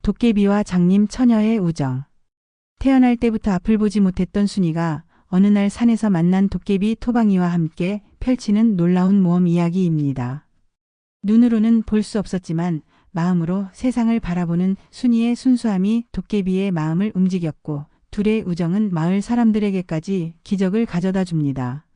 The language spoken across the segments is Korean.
도깨비와 장님 처녀의 우정. 태어날 때부터 앞을 보지 못했던 순이가 어느 날 산에서 만난 도깨비 토방이와 함께 펼치는 놀라운 모험 이야기입니다. 눈으로는 볼 수 없었지만 마음으로 세상을 바라보는 순이의 순수함이 도깨비의 마음을 움직였고 둘의 우정은 마을 사람들에게까지 기적을 가져다 줍니다.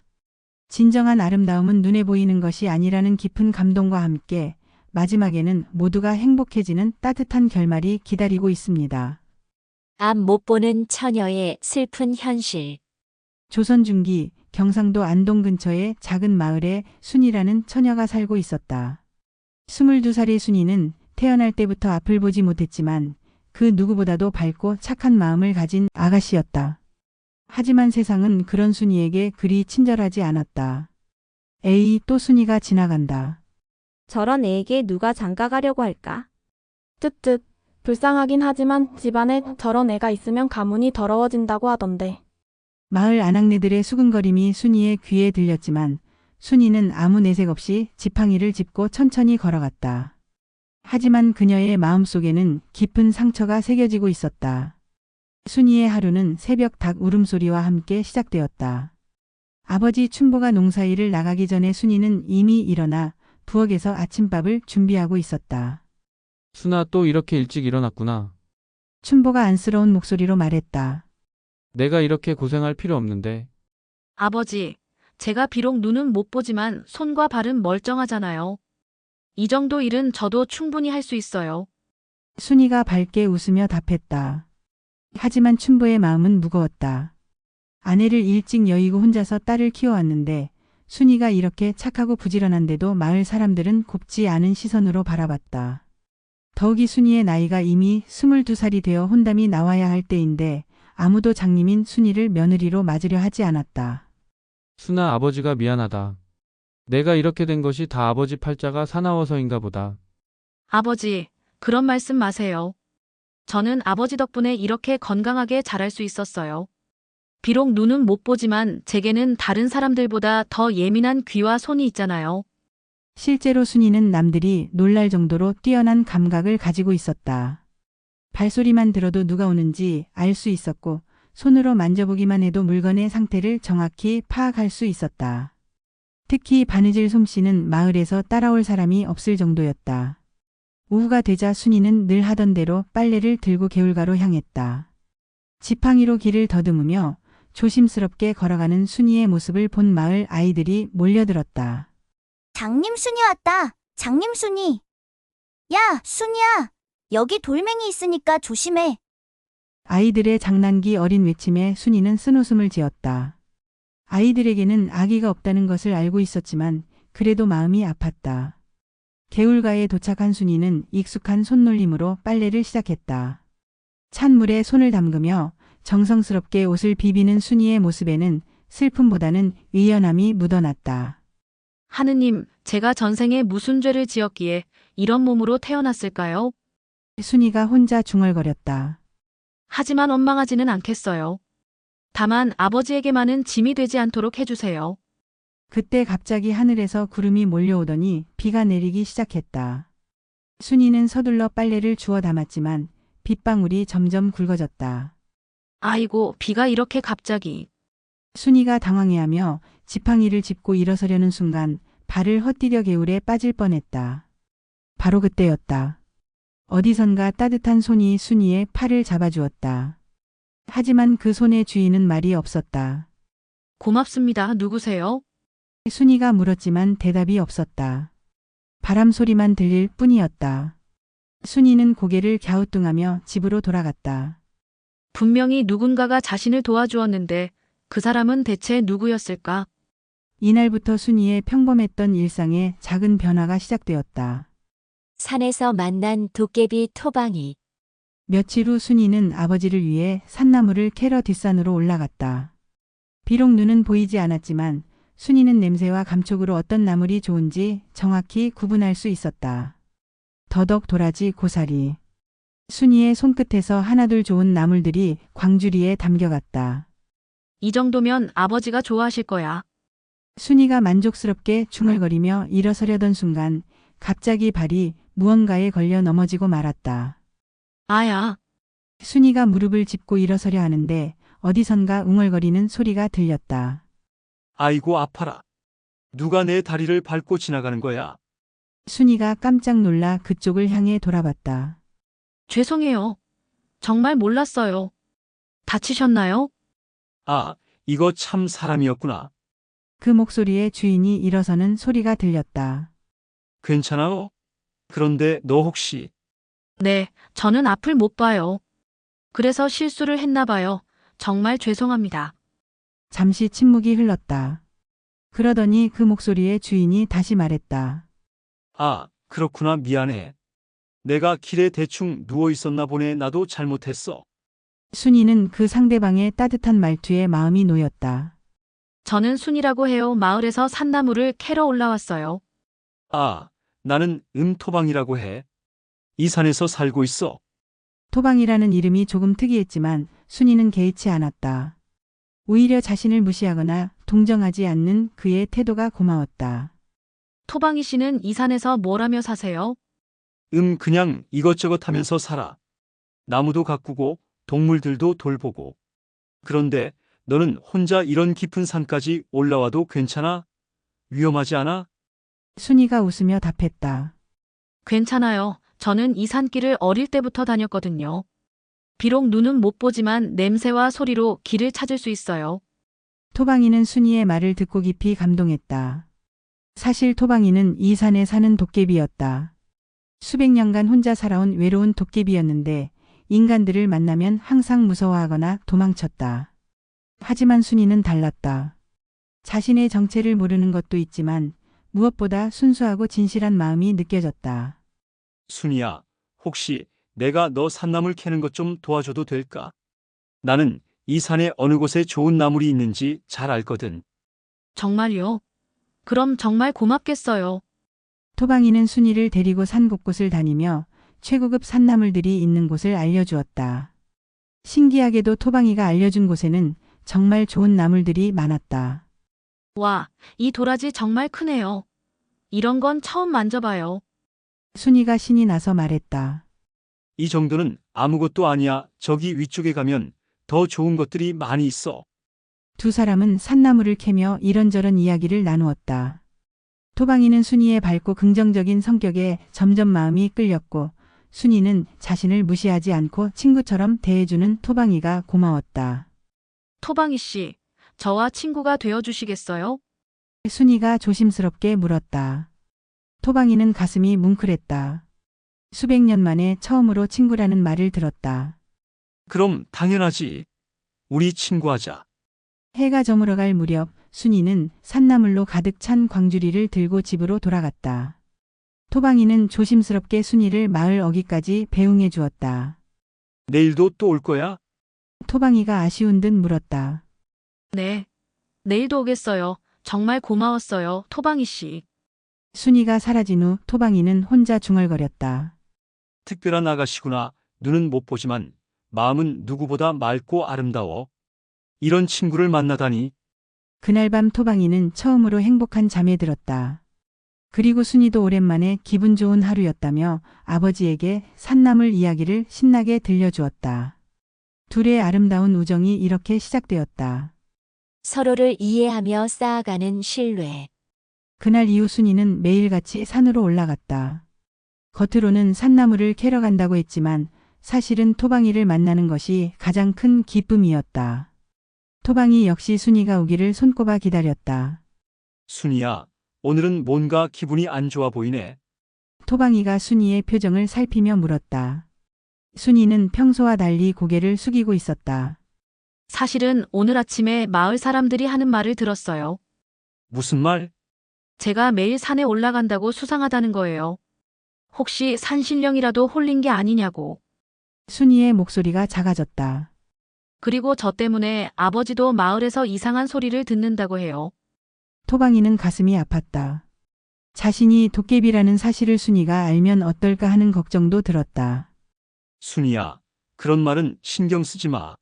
진정한 아름다움은 눈에 보이는 것이 아니라는 깊은 감동과 함께 마지막에는 모두가 행복해지는 따뜻한 결말이 기다리고 있습니다. 앞 못 보는 처녀의 슬픈 현실. 조선 중기 경상도 안동 근처의 작은 마을에 순이라는 처녀가 살고 있었다. 22살의 순이는 태어날 때부터 앞을 보지 못했지만 그 누구보다도 밝고 착한 마음을 가진 아가씨였다. 하지만 세상은 그런 순이에게 그리 친절하지 않았다. 에이, 또 순이가 지나간다. 저런 애에게 누가 장가가려고 할까? 쯧쯧. 불쌍하긴 하지만 집안에 저런 애가 있으면 가문이 더러워진다고 하던데. 마을 아낙네들의 수근거림이 순이의 귀에 들렸지만 순이는 아무 내색 없이 지팡이를 짚고 천천히 걸어갔다. 하지만 그녀의 마음속에는 깊은 상처가 새겨지고 있었다. 순이의 하루는 새벽 닭 울음소리와 함께 시작되었다. 아버지 춘보가 농사일을 나가기 전에 순이는 이미 일어나 부엌에서 아침밥을 준비하고 있었다. 순아, 또 이렇게 일찍 일어났구나. 춘보가 안쓰러운 목소리로 말했다. 내가 이렇게 고생할 필요 없는데. 아버지, 제가 비록 눈은 못 보지만 손과 발은 멀쩡하잖아요. 이 정도 일은 저도 충분히 할 수 있어요. 순이가 밝게 웃으며 답했다. 하지만 춘보의 마음은 무거웠다. 아내를 일찍 여의고 혼자서 딸을 키워왔는데 순이가 이렇게 착하고 부지런한데도 마을 사람들은 곱지 않은 시선으로 바라봤다. 더욱이 순이의 나이가 이미 22살이 되어 혼담이 나와야 할 때인데 아무도 장님인 순이를 며느리로 맞으려 하지 않았다. 순아, 아버지가 미안하다. 내가 이렇게 된 것이 다 아버지 팔자가 사나워서인가 보다. 아버지, 그런 말씀 마세요. 저는 아버지 덕분에 이렇게 건강하게 자랄 수 있었어요. 비록 눈은 못 보지만 제게는 다른 사람들보다 더 예민한 귀와 손이 있잖아요. 실제로 순이는 남들이 놀랄 정도로 뛰어난 감각을 가지고 있었다. 발소리만 들어도 누가 오는지 알 수 있었고 손으로 만져보기만 해도 물건의 상태를 정확히 파악할 수 있었다. 특히 바느질 솜씨는 마을에서 따라올 사람이 없을 정도였다. 오후가 되자 순이는 늘 하던 대로 빨래를 들고 개울가로 향했다. 지팡이로 길을 더듬으며 조심스럽게 걸어가는 순이의 모습을 본 마을 아이들이 몰려들었다. 장님 순이 왔다. 장님 순이. 야, 순이야. 여기 돌멩이 있으니까 조심해. 아이들의 장난기 어린 외침에 순이는 쓴웃음을 지었다. 아이들에게는 아기가 없다는 것을 알고 있었지만 그래도 마음이 아팠다. 개울가에 도착한 순이는 익숙한 손놀림으로 빨래를 시작했다. 찬 물에 손을 담그며 정성스럽게 옷을 비비는 순이의 모습에는 슬픔보다는 의연함이 묻어났다. 하느님, 제가 전생에 무슨 죄를 지었기에 이런 몸으로 태어났을까요? 순이가 혼자 중얼거렸다. 하지만 원망하지는 않겠어요. 다만 아버지에게만은 짐이 되지 않도록 해주세요. 그때 갑자기 하늘에서 구름이 몰려오더니 비가 내리기 시작했다. 순이는 서둘러 빨래를 주워 담았지만 빗방울이 점점 굵어졌다. 아이고, 비가 이렇게 갑자기. 순이가 당황해하며 지팡이를 짚고 일어서려는 순간 발을 헛디뎌 개울에 빠질 뻔했다. 바로 그때였다. 어디선가 따뜻한 손이 순이의 팔을 잡아주었다. 하지만 그 손의 주인은 말이 없었다. 고맙습니다. 누구세요? 순이가 물었지만 대답이 없었다. 바람 소리만 들릴 뿐이었다. 순이는 고개를 갸우뚱하며 집으로 돌아갔다. 분명히 누군가가 자신을 도와주었는데 그 사람은 대체 누구였을까? 이날부터 순이의 평범했던 일상에 작은 변화가 시작되었다. 산에서 만난 도깨비 토방이. 며칠 후 순이는 아버지를 위해 산나물을 캐러 뒷산으로 올라갔다. 비록 눈은 보이지 않았지만 순이는 냄새와 감촉으로 어떤 나물이 좋은지 정확히 구분할 수 있었다. 더덕, 도라지, 고사리. 순이의 손끝에서 하나둘 좋은 나물들이 광주리에 담겨갔다. 이 정도면 아버지가 좋아하실 거야. 순이가 만족스럽게 중얼거리며 일어서려던 순간 갑자기 발이 무언가에 걸려 넘어지고 말았다. 아야, 순이가 무릎을 짚고 일어서려 하는데 어디선가 웅얼거리는 소리가 들렸다. 아이고 아파라. 누가 내 다리를 밟고 지나가는 거야? 순이가 깜짝 놀라 그쪽을 향해 돌아봤다. 죄송해요. 정말 몰랐어요. 다치셨나요? 아, 이거 참 사람이었구나. 그 목소리에 주인이 일어서는 소리가 들렸다. 괜찮아요? 그런데 너 혹시 네, 저는 앞을 못 봐요. 그래서 실수를 했나 봐요. 정말 죄송합니다. 잠시 침묵이 흘렀다. 그러더니 그 목소리에 주인이 다시 말했다. 아, 그렇구나 미안해. 내가 길에 대충 누워 있었나 보네. 나도 잘못했어. 순이는 그 상대방의 따뜻한 말투에 마음이 놓였다. 저는 순이라고 해요. 마을에서 산나물을 캐러 올라왔어요. 아, 나는 토방이라고 해. 이 산에서 살고 있어. 토방이라는 이름이 조금 특이했지만 순이는 개의치 않았다. 오히려 자신을 무시하거나 동정하지 않는 그의 태도가 고마웠다. 토방이 씨는 이 산에서 뭘 하며 사세요? 그냥 이것저것 하면서 살아. 나무도 가꾸고 동물들도 돌보고. 그런데 너는 혼자 이런 깊은 산까지 올라와도 괜찮아? 위험하지 않아? 순이가 웃으며 답했다. 괜찮아요. 저는 이 산길을 어릴 때부터 다녔거든요. 비록 눈은 못 보지만 냄새와 소리로 길을 찾을 수 있어요. 토방이는 순이의 말을 듣고 깊이 감동했다. 사실 토방이는 이 산에 사는 도깨비였다. 수백 년간 혼자 살아온 외로운 도깨비였는데 인간들을 만나면 항상 무서워하거나 도망쳤다. 하지만 순이는 달랐다. 자신의 정체를 모르는 것도 있지만 무엇보다 순수하고 진실한 마음이 느껴졌다. 순이야, 혹시 내가 너 산나물 캐는 것 좀 도와줘도 될까? 나는 이 산에 어느 곳에 좋은 나물이 있는지 잘 알거든. 정말요? 그럼 정말 고맙겠어요. 토방이는 순이를 데리고 산 곳곳을 다니며 최고급 산나물들이 있는 곳을 알려주었다. 신기하게도 토방이가 알려준 곳에는 정말 좋은 나물들이 많았다. 와, 이 도라지 정말 크네요. 이런 건 처음 만져봐요. 순이가 신이 나서 말했다. 이 정도는 아무것도 아니야. 저기 위쪽에 가면 더 좋은 것들이 많이 있어. 두 사람은 산나물을 캐며 이런저런 이야기를 나누었다. 토방이는 순이의 밝고 긍정적인 성격에 점점 마음이 끌렸고 순이는 자신을 무시하지 않고 친구처럼 대해주는 토방이가 고마웠다. 토방이 씨, 저와 친구가 되어주시겠어요? 순이가 조심스럽게 물었다. 토방이는 가슴이 뭉클했다. 수백 년 만에 처음으로 친구라는 말을 들었다. 그럼 당연하지. 우리 친구하자. 해가 저물어갈 무렵 순이는 산나물로 가득 찬 광주리를 들고 집으로 돌아갔다. 토방이는 조심스럽게 순이를 마을 어귀까지 배웅해 주었다. 내일도 또 올 거야? 토방이가 아쉬운 듯 물었다. 네. 내일도 오겠어요. 정말 고마웠어요, 토방이 씨. 순이가 사라진 후 토방이는 혼자 중얼거렸다. 특별한 아가씨구나. 눈은 못 보지만 마음은 누구보다 맑고 아름다워. 이런 친구를 만나다니. 그날 밤 토방이는 처음으로 행복한 잠에 들었다. 그리고 순이도 오랜만에 기분 좋은 하루였다며 아버지에게 산나물 이야기를 신나게 들려주었다. 둘의 아름다운 우정이 이렇게 시작되었다. 서로를 이해하며 쌓아가는 신뢰. 그날 이후 순이는 매일같이 산으로 올라갔다. 겉으로는 산나물을 캐러 간다고 했지만 사실은 토방이를 만나는 것이 가장 큰 기쁨이었다. 토방이 역시 순이가 오기를 손꼽아 기다렸다. 순이야, 오늘은 뭔가 기분이 안 좋아 보이네. 토방이가 순이의 표정을 살피며 물었다. 순이는 평소와 달리 고개를 숙이고 있었다. 사실은 오늘 아침에 마을 사람들이 하는 말을 들었어요. 무슨 말? 제가 매일 산에 올라간다고 수상하다는 거예요. 혹시 산신령이라도 홀린 게 아니냐고. 순이의 목소리가 작아졌다. 그리고 저 때문에 아버지도 마을에서 이상한 소리를 듣는다고 해요. 토방이는 가슴이 아팠다. 자신이 도깨비라는 사실을 순이가 알면 어떨까 하는 걱정도 들었다. 순이야, 그런 말은 신경 쓰지 마.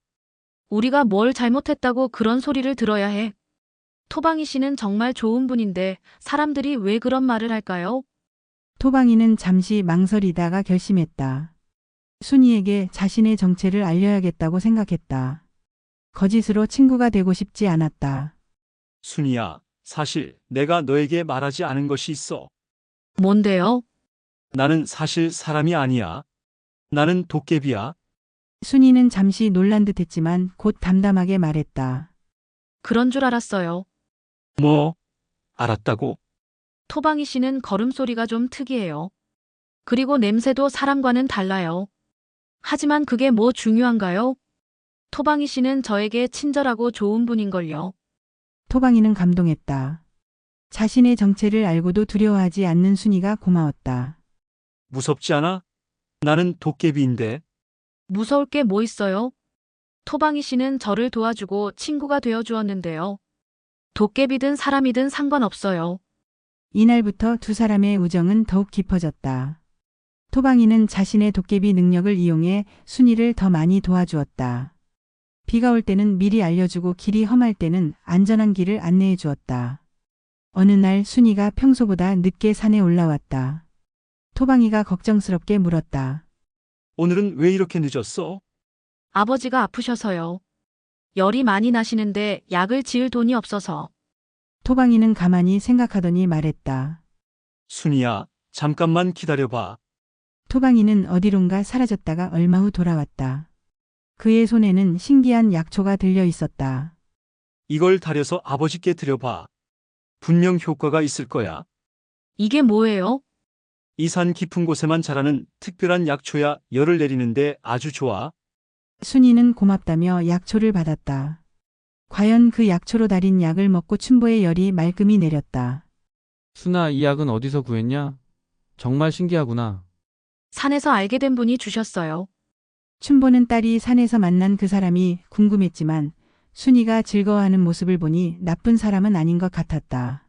우리가 뭘 잘못했다고 그런 소리를 들어야 해. 토방이 씨는 정말 좋은 분인데 사람들이 왜 그런 말을 할까요? 토방이는 잠시 망설이다가 결심했다. 순이에게 자신의 정체를 알려야겠다고 생각했다. 거짓으로 친구가 되고 싶지 않았다. 순이야, 사실 내가 너에게 말하지 않은 것이 있어. 뭔데요? 나는 사실 사람이 아니야. 나는 도깨비야. 순이는 잠시 놀란 듯했지만 곧 담담하게 말했다. 그런 줄 알았어요. 뭐? 알았다고? 토방이 씨는 걸음소리가 좀 특이해요. 그리고 냄새도 사람과는 달라요. 하지만 그게 뭐 중요한가요? 토방이 씨는 저에게 친절하고 좋은 분인걸요. 토방이는 감동했다. 자신의 정체를 알고도 두려워하지 않는 순이가 고마웠다. 무섭지 않아? 나는 도깨비인데. 무서울 게 뭐 있어요? 토방이 씨는 저를 도와주고 친구가 되어 주었는데요. 도깨비든 사람이든 상관없어요. 이날부터 두 사람의 우정은 더욱 깊어졌다. 토방이는 자신의 도깨비 능력을 이용해 순이를 더 많이 도와주었다. 비가 올 때는 미리 알려주고 길이 험할 때는 안전한 길을 안내해 주었다. 어느 날 순이가 평소보다 늦게 산에 올라왔다. 토방이가 걱정스럽게 물었다. 오늘은 왜 이렇게 늦었어? 아버지가 아프셔서요. 열이 많이 나시는데 약을 지을 돈이 없어서. 토방이는 가만히 생각하더니 말했다. 순이야, 잠깐만 기다려봐. 토방이는 어디론가 사라졌다가 얼마 후 돌아왔다. 그의 손에는 신기한 약초가 들려 있었다. 이걸 다려서 아버지께 드려봐. 분명 효과가 있을 거야. 이게 뭐예요? 이 산 깊은 곳에만 자라는 특별한 약초야. 열을 내리는데 아주 좋아. 순이는 고맙다며 약초를 받았다. 과연 그 약초로 달인 약을 먹고 춘보의 열이 말끔히 내렸다. 순아, 이 약은 어디서 구했냐? 정말 신기하구나. 산에서 알게 된 분이 주셨어요. 춘보는 딸이 산에서 만난 그 사람이 궁금했지만 순이가 즐거워하는 모습을 보니 나쁜 사람은 아닌 것 같았다.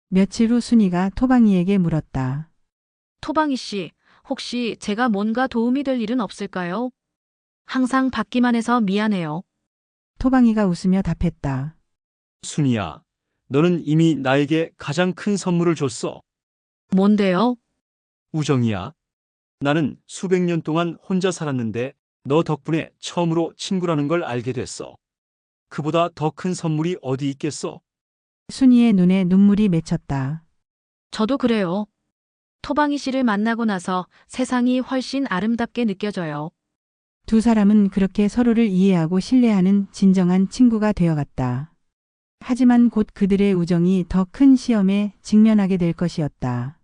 며칠 후 순이가 토방이에게 물었다. 토방이 씨, 혹시 제가 뭔가 도움이 될 일은 없을까요? 항상 받기만 해서 미안해요. 토방이가 웃으며 답했다. 순이야, 너는 이미 나에게 가장 큰 선물을 줬어. 뭔데요? 우정이야. 나는 수백 년 동안 혼자 살았는데 너 덕분에 처음으로 친구라는 걸 알게 됐어. 그보다 더 큰 선물이 어디 있겠어? 순이의 눈에 눈물이 맺혔다. 저도 그래요. 토방이 씨를 만나고 나서 세상이 훨씬 아름답게 느껴져요. 두 사람은 그렇게 서로를 이해하고 신뢰하는 진정한 친구가 되어갔다. 하지만 곧 그들의 우정이 더 큰 시험에 직면하게 될 것이었다.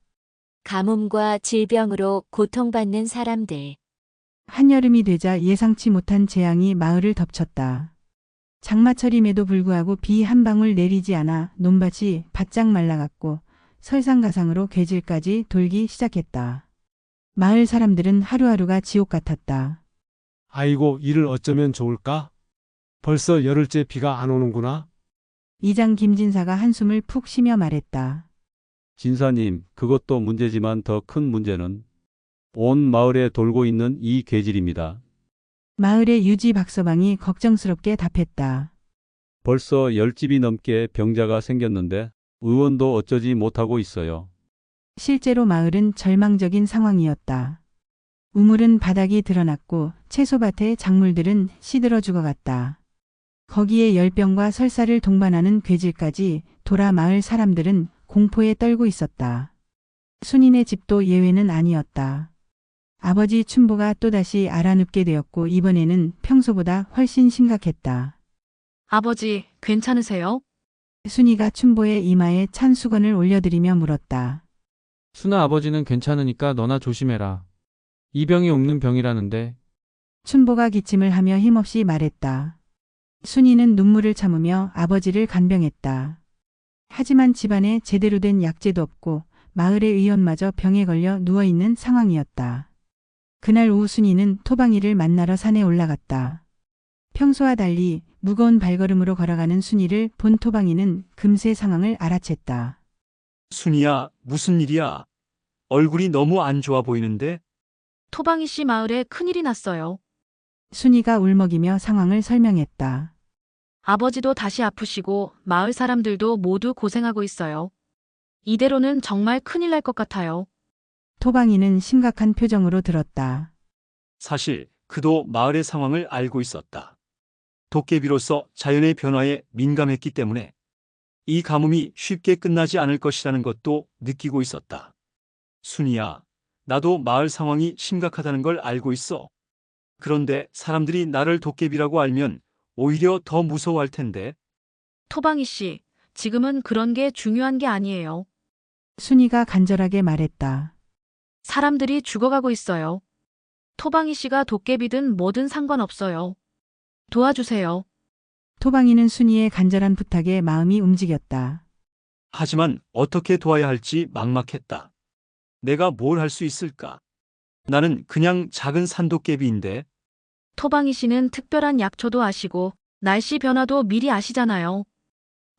가뭄과 질병으로 고통받는 사람들. 한여름이 되자 예상치 못한 재앙이 마을을 덮쳤다. 장마철임에도 불구하고 비 한 방울 내리지 않아 논밭이 바짝 말라갔고 설상가상으로 괴질까지 돌기 시작했다. 마을 사람들은 하루하루가 지옥 같았다. 아이고, 이를 어쩌면 좋을까? 벌써 열흘째 비가 안 오는구나. 이장 김진사가 한숨을 푹 쉬며 말했다. 진사님, 그것도 문제지만 더 큰 문제는 온 마을에 돌고 있는 이 괴질입니다. 마을의 유지 박서방이 걱정스럽게 답했다. 벌써 10집이 넘게 병자가 생겼는데 의원도 어쩌지 못하고 있어요. 실제로 마을은 절망적인 상황이었다. 우물은 바닥이 드러났고 채소밭의 작물들은 시들어 죽어갔다. 거기에 열병과 설사를 동반하는 괴질까지 돌아 마을 사람들은 공포에 떨고 있었다. 순인의 집도 예외는 아니었다. 아버지 춘보가 또다시 알아눕게 되었고 이번에는 평소보다 훨씬 심각했다. 아버지, 괜찮으세요? 순이가 춘보의 이마에 찬 수건을 올려드리며 물었다. 순아, 아버지는 괜찮으니까 너나 조심해라. 이 병이 옮는 병이라는데. 춘보가 기침을 하며 힘없이 말했다. 순이는 눈물을 참으며 아버지를 간병했다. 하지만 집안에 제대로 된 약재도 없고 마을의 의원마저 병에 걸려 누워있는 상황이었다. 그날 오후 순이는 토방이를 만나러 산에 올라갔다. 평소와 달리 무거운 발걸음으로 걸어가는 순이를 본 토방이는 금세 상황을 알아챘다. 순이야, 무슨 일이야? 얼굴이 너무 안 좋아 보이는데? 토방이 씨 마을에 큰일이 났어요. 순이가 울먹이며 상황을 설명했다. 아버지도 다시 아프시고 마을 사람들도 모두 고생하고 있어요. 이대로는 정말 큰일 날 것 같아요. 토방이는 심각한 표정으로 들었다. 사실 그도 마을의 상황을 알고 있었다. 도깨비로서 자연의 변화에 민감했기 때문에 이 가뭄이 쉽게 끝나지 않을 것이라는 것도 느끼고 있었다. 순이야, 나도 마을 상황이 심각하다는 걸 알고 있어. 그런데 사람들이 나를 도깨비라고 알면 오히려 더 무서워할 텐데. 토방이 씨, 지금은 그런 게 중요한 게 아니에요. 순이가 간절하게 말했다. 사람들이 죽어가고 있어요. 토방이 씨가 도깨비든 뭐든 상관없어요. 도와주세요. 토방이는 순이의 간절한 부탁에 마음이 움직였다. 하지만 어떻게 도와야 할지 막막했다. 내가 뭘 할 수 있을까? 나는 그냥 작은 산도깨비인데. 토방이 씨는 특별한 약초도 아시고 날씨 변화도 미리 아시잖아요.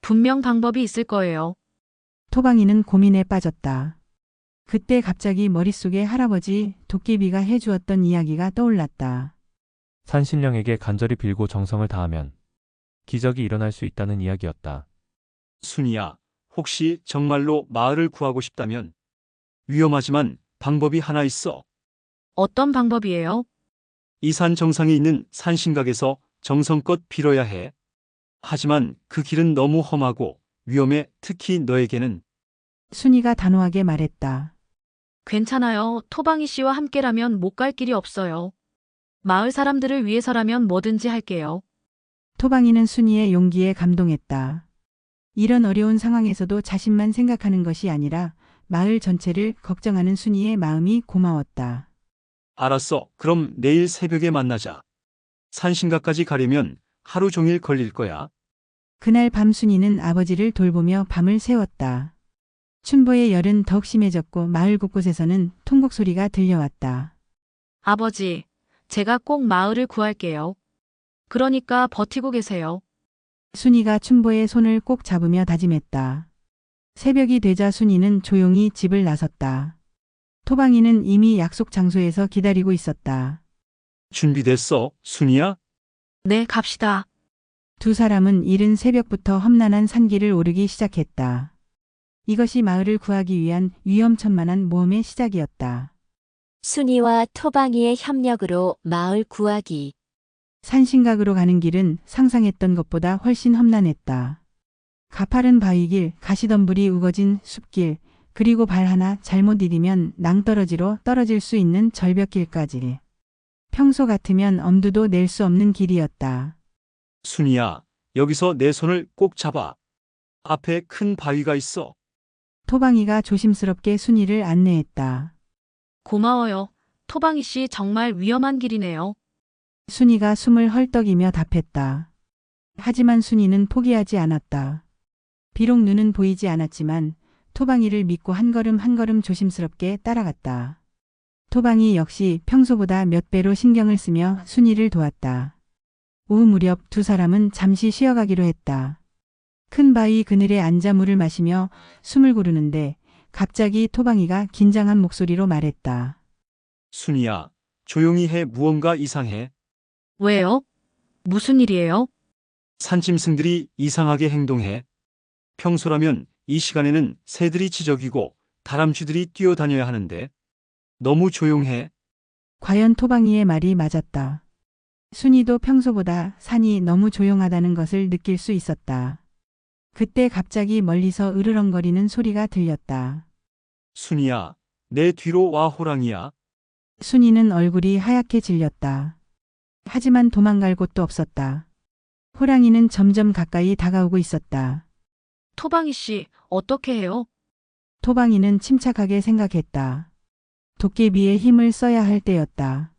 분명 방법이 있을 거예요. 토방이는 고민에 빠졌다. 그때 갑자기 머릿속에 할아버지 도깨비가 해주었던 이야기가 떠올랐다. 산신령에게 간절히 빌고 정성을 다하면 기적이 일어날 수 있다는 이야기였다. 순이야, 혹시 정말로 마을을 구하고 싶다면 위험하지만 방법이 하나 있어. 어떤 방법이에요? 이 산 정상에 있는 산신각에서 정성껏 빌어야 해. 하지만 그 길은 너무 험하고 위험해. 특히 너에게는. 순이가 단호하게 말했다. 괜찮아요. 토방이 씨와 함께라면 못 갈 길이 없어요. 마을 사람들을 위해서라면 뭐든지 할게요. 토방이는 순이의 용기에 감동했다. 이런 어려운 상황에서도 자신만 생각하는 것이 아니라 마을 전체를 걱정하는 순이의 마음이 고마웠다. 알았어. 그럼 내일 새벽에 만나자. 산신각까지 가려면 하루 종일 걸릴 거야. 그날 밤 순이는 아버지를 돌보며 밤을 새웠다. 춘보의 열은 더욱 심해졌고 마을 곳곳에서는 통곡 소리가 들려왔다. 아버지, 제가 꼭 마을을 구할게요. 그러니까 버티고 계세요. 순이가 춘보의 손을 꼭 잡으며 다짐했다. 새벽이 되자 순이는 조용히 집을 나섰다. 토방이는 이미 약속 장소에서 기다리고 있었다. 준비됐어, 순이야? 네, 갑시다. 두 사람은 이른 새벽부터 험난한 산길을 오르기 시작했다. 이것이 마을을 구하기 위한 위험천만한 모험의 시작이었다. 순이와 토방이의 협력으로 마을 구하기. 산신각으로 가는 길은 상상했던 것보다 훨씬 험난했다. 가파른 바위길, 가시덤불이 우거진 숲길, 그리고 발 하나 잘못 디디면 낭떠러지로 떨어질 수 있는 절벽길까지. 평소 같으면 엄두도 낼 수 없는 길이었다. 순이야, 여기서 내 손을 꼭 잡아. 앞에 큰 바위가 있어. 토방이가 조심스럽게 순이를 안내했다. 고마워요. 토방이 씨 정말 위험한 길이네요. 순이가 숨을 헐떡이며 답했다. 하지만 순이는 포기하지 않았다. 비록 눈은 보이지 않았지만 토방이를 믿고 한 걸음 한 걸음 조심스럽게 따라갔다. 토방이 역시 평소보다 몇 배로 신경을 쓰며 순이를 도왔다. 오후 무렵 두 사람은 잠시 쉬어가기로 했다. 큰 바위 그늘에 앉아 물을 마시며 숨을 고르는데 갑자기 토방이가 긴장한 목소리로 말했다. 순이야, 조용히 해. 무언가 이상해. 왜요? 무슨 일이에요? 산짐승들이 이상하게 행동해. 평소라면 이 시간에는 새들이 지저귀고 다람쥐들이 뛰어다녀야 하는데 너무 조용해. 과연 토방이의 말이 맞았다. 순이도 평소보다 산이 너무 조용하다는 것을 느낄 수 있었다. 그때 갑자기 멀리서 으르렁거리는 소리가 들렸다. 순이야, 내 뒤로 와. 호랑이야. 순이는 얼굴이 하얗게 질렸다. 하지만 도망갈 곳도 없었다. 호랑이는 점점 가까이 다가오고 있었다. 토방이 씨, 어떻게 해요? 토방이는 침착하게 생각했다. 도깨비의 힘을 써야 할 때였다.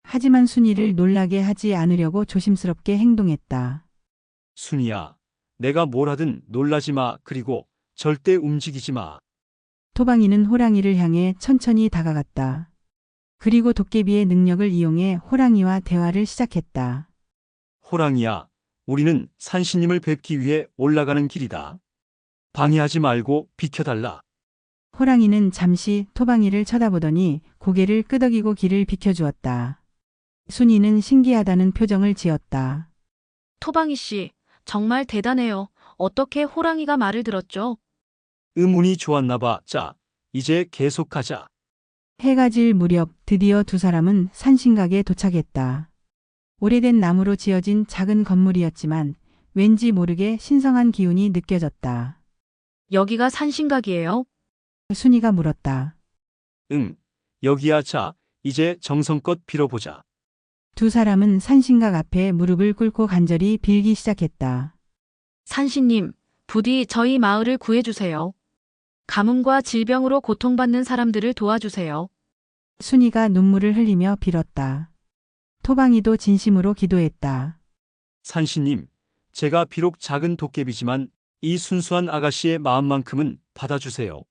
하지만 순이를 놀라게 하지 않으려고 조심스럽게 행동했다. 순이야, 내가 뭘 하든 놀라지 마. 그리고 절대 움직이지 마. 토방이는 호랑이를 향해 천천히 다가갔다. 그리고 도깨비의 능력을 이용해 호랑이와 대화를 시작했다. 호랑이야, 우리는 산신님을 뵙기 위해 올라가는 길이다. 방해하지 말고 비켜달라. 호랑이는 잠시 토방이를 쳐다보더니 고개를 끄덕이고 길을 비켜주었다. 순이는 신기하다는 표정을 지었다. 토방이 씨, 정말 대단해요. 어떻게 호랑이가 말을 들었죠? 운이 좋았나 봐. 자, 이제 계속하자. 해가 질 무렵 드디어 두 사람은 산신각에 도착했다. 오래된 나무로 지어진 작은 건물이었지만 왠지 모르게 신성한 기운이 느껴졌다. 여기가 산신각이에요? 순이가 물었다. 응, 여기야. 자, 이제 정성껏 빌어보자. 두 사람은 산신각 앞에 무릎을 꿇고 간절히 빌기 시작했다. 산신님, 부디 저희 마을을 구해주세요. 가뭄과 질병으로 고통받는 사람들을 도와주세요. 순이가 눈물을 흘리며 빌었다. 토방이도 진심으로 기도했다. 산신님, 제가 비록 작은 도깨비지만 이 순수한 아가씨의 마음만큼은 받아주세요.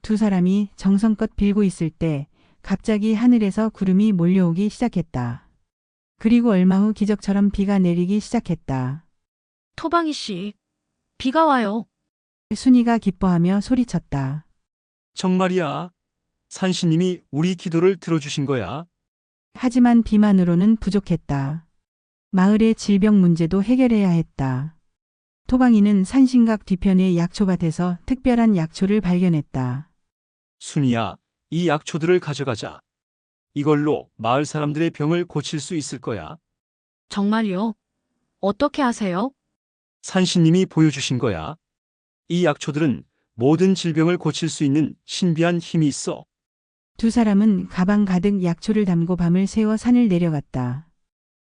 두 사람이 정성껏 빌고 있을 때 갑자기 하늘에서 구름이 몰려오기 시작했다. 그리고 얼마 후 기적처럼 비가 내리기 시작했다. 토방이 씨, 비가 와요. 순이가 기뻐하며 소리쳤다. 정말이야. 산신님이 우리 기도를 들어주신 거야. 하지만 비만으로는 부족했다. 마을의 질병 문제도 해결해야 했다. 토방이는 산신각 뒤편의 약초밭에서 특별한 약초를 발견했다. 순이야, 이 약초들을 가져가자. 이걸로 마을 사람들의 병을 고칠 수 있을 거야. 정말요? 어떻게 아세요? 산신님이 보여주신 거야. 이 약초들은 모든 질병을 고칠 수 있는 신비한 힘이 있어. 두 사람은 가방 가득 약초를 담고 밤을 새워 산을 내려갔다.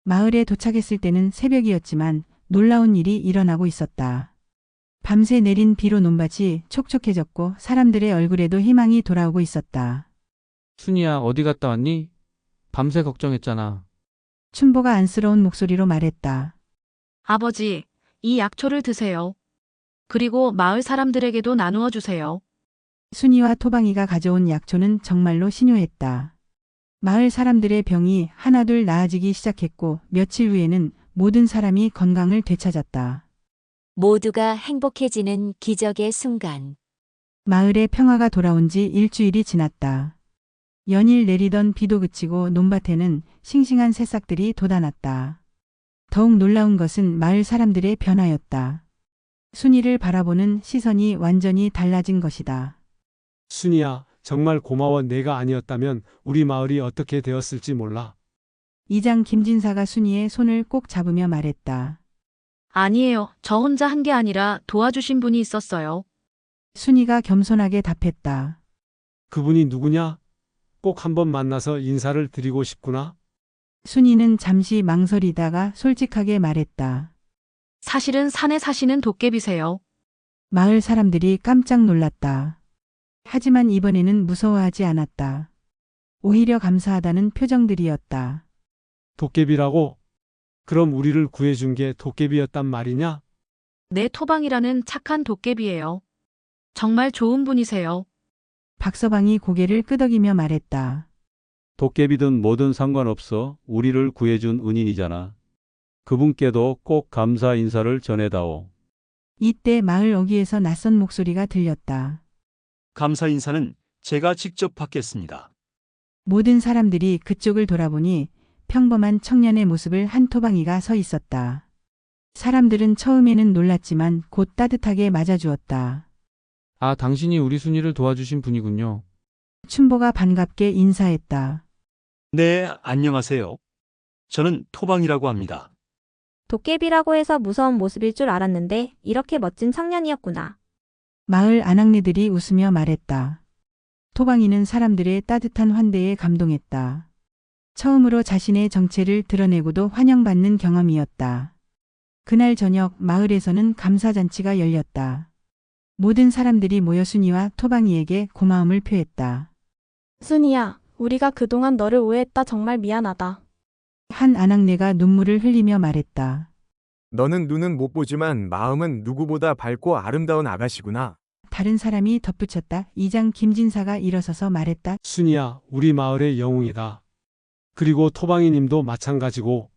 마을에 도착했을 때는 새벽이었지만 놀라운 일이 일어나고 있었다. 밤새 내린 비로 논밭이 촉촉해졌고 사람들의 얼굴에도 희망이 돌아오고 있었다. 순이야, 어디 갔다 왔니? 밤새 걱정했잖아. 춘보가 안쓰러운 목소리로 말했다. 아버지, 이 약초를 드세요. 그리고 마을 사람들에게도 나누어 주세요. 순이와 토방이가 가져온 약초는 정말로 신효했다. 마을 사람들의 병이 하나둘 나아지기 시작했고 며칠 후에는 모든 사람이 건강을 되찾았다. 모두가 행복해지는 기적의 순간. 마을에 평화가 돌아온 지 일주일이 지났다. 연일 내리던 비도 그치고 논밭에는 싱싱한 새싹들이 돋아났다. 더욱 놀라운 것은 마을 사람들의 변화였다. 순이를 바라보는 시선이 완전히 달라진 것이다. 순이야, 정말 고마워. 내가 아니었다면 우리 마을이 어떻게 되었을지 몰라. 이장 김진사가 순이의 손을 꼭 잡으며 말했다. 아니에요. 저 혼자 한 게 아니라 도와주신 분이 있었어요. 순이가 겸손하게 답했다. 그분이 누구냐? 꼭 한번 만나서 인사를 드리고 싶구나. 순이는 잠시 망설이다가 솔직하게 말했다. 사실은 산에 사시는 도깨비세요. 마을 사람들이 깜짝 놀랐다. 하지만 이번에는 무서워하지 않았다. 오히려 감사하다는 표정들이었다. 도깨비라고? 그럼 우리를 구해준 게 도깨비였단 말이냐? 내 토방이라는 착한 도깨비예요. 정말 좋은 분이세요. 박서방이 고개를 끄덕이며 말했다. 도깨비든 뭐든 상관없어. 우리를 구해준 은인이잖아. 그분께도 꼭 감사 인사를 전해다오. 이때 마을 어귀에서 낯선 목소리가 들렸다. 감사 인사는 제가 직접 받겠습니다. 모든 사람들이 그쪽을 돌아보니 평범한 청년의 모습을 한 토방이가 서 있었다. 사람들은 처음에는 놀랐지만 곧 따뜻하게 맞아주었다. 아, 당신이 우리 순이를 도와주신 분이군요. 춘보가 반갑게 인사했다. 네, 안녕하세요. 저는 토방이라고 합니다. 도깨비라고 해서 무서운 모습일 줄 알았는데 이렇게 멋진 청년이었구나. 마을 아낙네들이 웃으며 말했다. 토방이는 사람들의 따뜻한 환대에 감동했다. 처음으로 자신의 정체를 드러내고도 환영받는 경험이었다. 그날 저녁 마을에서는 감사잔치가 열렸다. 모든 사람들이 모여 순이와 토방이에게 고마움을 표했다. 순이야, 우리가 그동안 너를 오해했다. 정말 미안하다. 한 아낙네가 눈물을 흘리며 말했다. 너는 눈은 못 보지만 마음은 누구보다 밝고 아름다운 아가씨구나. 다른 사람이 덧붙였다. 이장 김진사가 일어서서 말했다. 순이야, 우리 마을의 영웅이다. 그리고 토방이님도 마찬가지고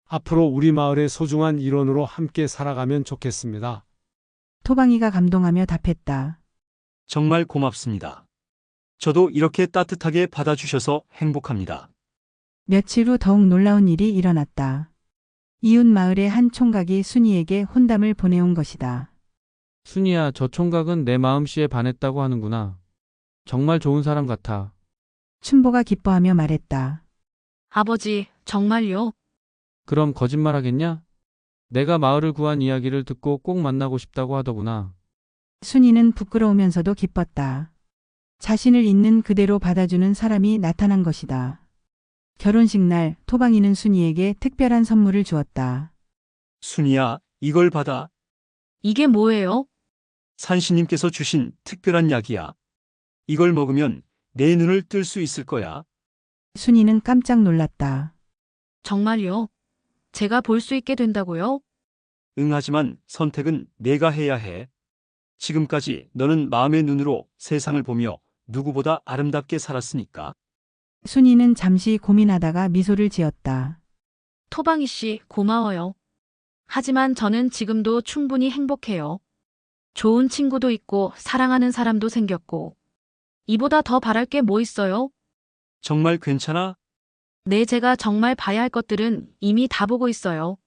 앞으로 우리 마을의 소중한 일원으로 함께 살아가면 좋겠습니다. 토방이가 감동하며 답했다. 정말 고맙습니다. 저도 이렇게 따뜻하게 받아주셔서 행복합니다. 며칠 후 더욱 놀라운 일이 일어났다. 이웃 마을의 한 총각이 순이에게 혼담을 보내온 것이다. 순이야, 저 총각은 내 마음씨에 반했다고 하는구나. 정말 좋은 사람 같아. 춘보가 기뻐하며 말했다. 아버지, 정말요? 그럼 거짓말하겠냐? 내가 마을을 구한 이야기를 듣고 꼭 만나고 싶다고 하더구나. 순이는 부끄러우면서도 기뻤다. 자신을 있는 그대로 받아주는 사람이 나타난 것이다. 결혼식 날 토방이는 순이에게 특별한 선물을 주었다. 순이야, 이걸 받아. 이게 뭐예요? 산신님께서 주신 특별한 약이야. 이걸 먹으면 내 눈을 뜰 수 있을 거야. 순이는 깜짝 놀랐다. 정말요? 제가 볼 수 있게 된다고요? 하지만 선택은 내가 해야 해. 지금까지 너는 마음의 눈으로 세상을 보며 누구보다 아름답게 살았으니까. 순이는 잠시 고민하다가 미소를 지었다. 토방이 씨, 고마워요. 하지만 저는 지금도 충분히 행복해요. 좋은 친구도 있고 사랑하는 사람도 생겼고. 이보다 더 바랄 게 뭐 있어요? 정말 괜찮아? 네, 제가 정말 봐야 할 것들은 이미 다 보고 있어요.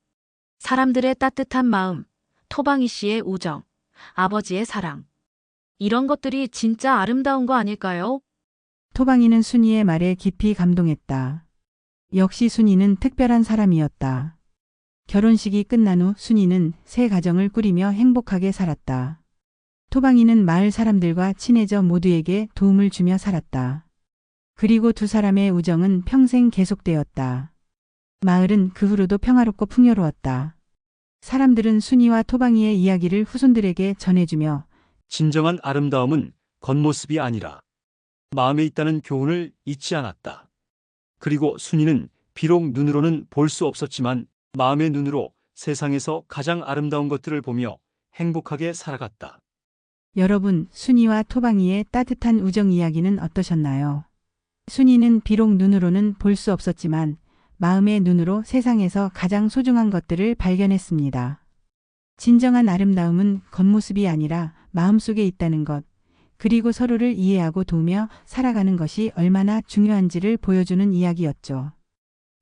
사람들의 따뜻한 마음, 토방이 씨의 우정, 아버지의 사랑. 이런 것들이 진짜 아름다운 거 아닐까요? 토방이는 순이의 말에 깊이 감동했다. 역시 순이는 특별한 사람이었다. 결혼식이 끝난 후 순이는 새 가정을 꾸리며 행복하게 살았다. 토방이는 마을 사람들과 친해져 모두에게 도움을 주며 살았다. 그리고 두 사람의 우정은 평생 계속되었다. 마을은 그 후로도 평화롭고 풍요로웠다. 사람들은 순이와 토방이의 이야기를 후손들에게 전해주며 진정한 아름다움은 겉모습이 아니라 마음에 있다는 교훈을 잊지 않았다. 그리고 순이는 비록 눈으로는 볼 수 없었지만 마음의 눈으로 세상에서 가장 아름다운 것들을 보며 행복하게 살아갔다. 여러분, 순이와 토방이의 따뜻한 우정 이야기는 어떠셨나요? 순이는 비록 눈으로는 볼 수 없었지만 마음의 눈으로 세상에서 가장 소중한 것들을 발견했습니다. 진정한 아름다움은 겉모습이 아니라 마음속에 있다는 것, 그리고 서로를 이해하고 도우며 살아가는 것이 얼마나 중요한지를 보여주는 이야기였죠.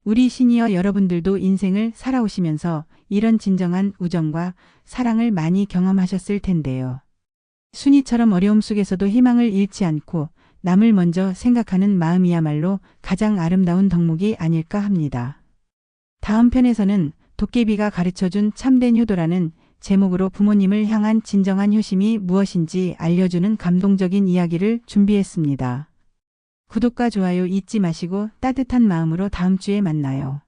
우리 시니어 여러분들도 인생을 살아오시면서 이런 진정한 우정과 사랑을 많이 경험하셨을 텐데요. 순이처럼 어려움 속에서도 희망을 잃지 않고 남을 먼저 생각하는 마음이야말로 가장 아름다운 덕목이 아닐까 합니다. 다음 편에서는 도깨비가 가르쳐준 참된 효도라는 제목으로 부모님을 향한 진정한 효심이 무엇인지 알려주는 감동적인 이야기를 준비했습니다. 구독과 좋아요 잊지 마시고 따뜻한 마음으로 다음 주에 만나요.